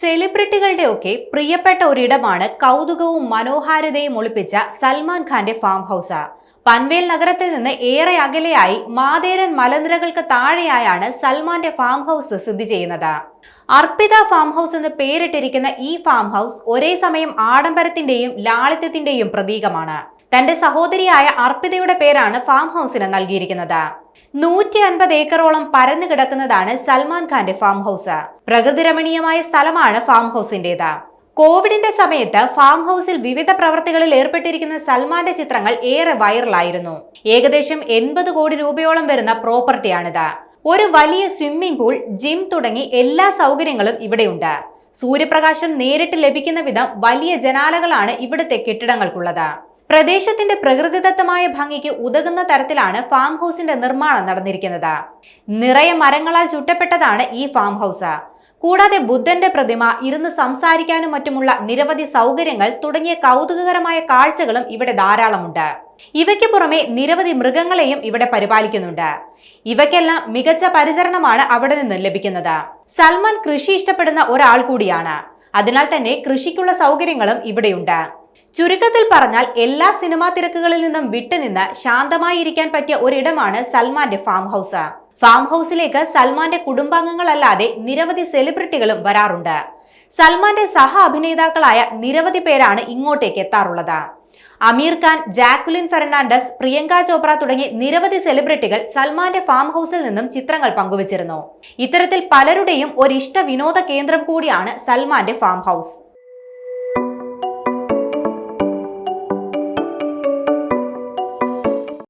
സെലിബ്രിറ്റികളുടെയൊക്കെ പ്രിയപ്പെട്ട ഒരിടമാണ് കൗതുകവും മനോഹാരിതയും ഒളിപ്പിച്ച സൽമാൻ ഖാന്റെ ഫാം ഹൗസ്. പൻവേൽ നഗരത്തിൽ നിന്ന് ഏറെ അകലെയായി മാതേരൻ മലനിരകൾക്ക് താഴെയായാണ് സൽമാന്റെ ഫാം ഹൗസ് സ്ഥിതി ചെയ്യുന്നത്. അർപ്പിത ഫാം ഹൗസ് എന്ന് പേരിട്ടിരിക്കുന്ന ഈ ഫാം ഹൗസ് ഒരേ സമയം ആഡംബരത്തിന്റെയും ലാളിത്യത്തിന്റെയും പ്രതീകമാണ്. തന്റെ സഹോദരിയായ അർപ്പിതയുടെ പേരാണ് ഫാം ഹൗസിന് നൽകിയിരിക്കുന്നത്. 150 ഏക്കറോളം പരന്നു കിടക്കുന്നതാണ് സൽമാൻ ഖാന്റെ ഫാം ഹൗസ്. പ്രകൃതി രമണീയമായ സ്ഥലമാണ് ഫാം ഹൗസിന്റേത്. കോവിഡിന്റെ സമയത്ത് ഫാം ഹൗസിൽ വിവിധ പ്രവർത്തികളിൽ ഏർപ്പെട്ടിരിക്കുന്ന സൽമാന്റെ ചിത്രങ്ങൾ ഏറെ വൈറലായിരുന്നു. ഏകദേശം 80 കോടി രൂപയോളം വരുന്ന പ്രോപ്പർട്ടിയാണിത്. ഒരു വലിയ സ്വിമ്മിംഗ് പൂൾ, ജിം തുടങ്ങി എല്ലാ സൗകര്യങ്ങളും ഇവിടെയുണ്ട്. സൂര്യപ്രകാശം നേരിട്ട് ലഭിക്കുന്ന വിധം വലിയ ജനാലകളാണ് ഇവിടുത്തെ കെട്ടിടങ്ങൾക്കുള്ളത്. പ്രദേശത്തിന്റെ പ്രകൃതിദത്തമായ ഭംഗിക്ക് ഉതകുന്ന തരത്തിലാണ് ഫാം ഹൗസിന്റെ നിർമ്മാണം നടന്നിരിക്കുന്നത്. നിറയെ മരങ്ങളാൽ ചുറ്റപ്പെട്ടതാണ് ഈ ഫാം ഹൗസ്. കൂടാതെ ബുദ്ധന്റെ പ്രതിമ, ഇരുന്ന് സംസാരിക്കാനും മറ്റുമുള്ള നിരവധി സൗകര്യങ്ങൾ തുടങ്ങിയ കൗതുകകരമായ കാഴ്ചകളും ഇവിടെ ധാരാളമുണ്ട്. ഇവയ്ക്ക് പുറമെ നിരവധി മൃഗങ്ങളെയും ഇവിടെ പരിപാലിക്കുന്നുണ്ട്. ഇവയ്ക്കെല്ലാം മികച്ച പരിചരണമാണ് അവിടെ നിന്ന് ലഭിക്കുന്നത്. സൽമാൻ കൃഷി ഇഷ്ടപ്പെടുന്ന ഒരാൾ കൂടിയാണ്. അതിനാൽ തന്നെ കൃഷിക്കുള്ള സൗകര്യങ്ങളും ഇവിടെയുണ്ട്. ചുരുക്കത്തിൽ പറഞ്ഞാൽ എല്ലാ സിനിമാ തിരക്കുകളിൽ നിന്നും വിട്ടുനിന്ന് ശാന്തമായി ഇരിക്കാൻ പറ്റിയ ഒരിടമാണ് സൽമാന്റെ ഫാം ഹൗസ്. ഫാം ഹൗസിലേക്ക് സൽമാന്റെ കുടുംബാംഗങ്ങളല്ലാതെ നിരവധി സെലിബ്രിറ്റികളും വരാറുണ്ട്. സൽമാന്റെ സഹ അഭിനേതാക്കളായ നിരവധി പേരാണ് ഇങ്ങോട്ടേക്ക് എത്താറുള്ളത്. അമീർ ഖാൻ, ജാക്വലിൻ ഫെർണാണ്ടസ്, പ്രിയങ്ക ചോപ്ര തുടങ്ങി നിരവധി സെലിബ്രിറ്റികൾ സൽമാന്റെ ഫാം ഹൗസിൽ നിന്നും ചിത്രങ്ങൾ പങ്കുവച്ചിരുന്നു. ഇത്തരത്തിൽ പലരുടെയും ഒരിഷ്ട വിനോദ കേന്ദ്രം കൂടിയാണ് സൽമാന്റെ ഫാം ഹൗസ്.